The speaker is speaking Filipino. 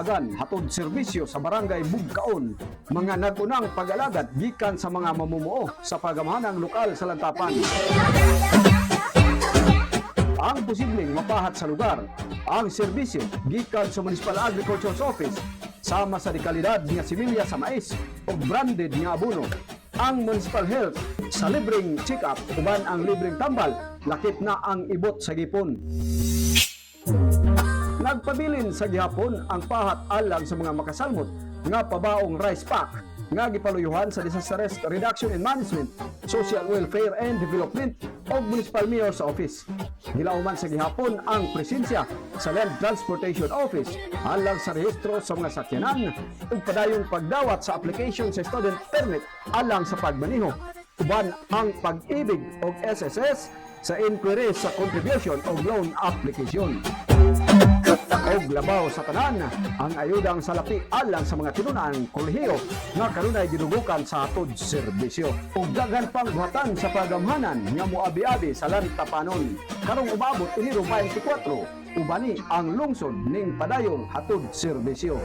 panagan hatod serbisyo sa barangay Bugkaon, mga nagunang pag-alagad gikan sa mga mamumuo sa pagamahanang lokal sa Lantapan. Ang posibleng mapahat sa lugar ang serbisyo gikan sa Municipal Agriculture's Office sama sa dekalidad nga similya sa mais o branded nga abono. Ang Municipal Health sa libreng check-up uban ang libreng tambal lakip na ang ibot sa gipon. Nagpabilin sa gihapon ang pahat alang sa mga makasalmot nga pabaong rice pack nga gipaluyuhan sa Disaster Risk Reduction and Management, Social Welfare and Development o Municipal Mayor's Office. Gilauman sa gihapon ang presensya sa Land Transportation Office alang sa rehistro sa mga sakyanan ug padayong pagdawat sa application sa student permit alang sa pagmaneho uban ang pag-ibig o SSS sa inquiry sa contribution o loan application. Og labaw sa tanan ang ayudang salapi alang sa mga tinunan kolehiyo nga kanunay gidugukan sa hatod serbisyo. Ug daghan pang buhatan sa pagamhanan nga moabi-abi sa Lantapanon. Karong umabot Enero 24 ubani ang lungsod ning padayong hatod serbisyo.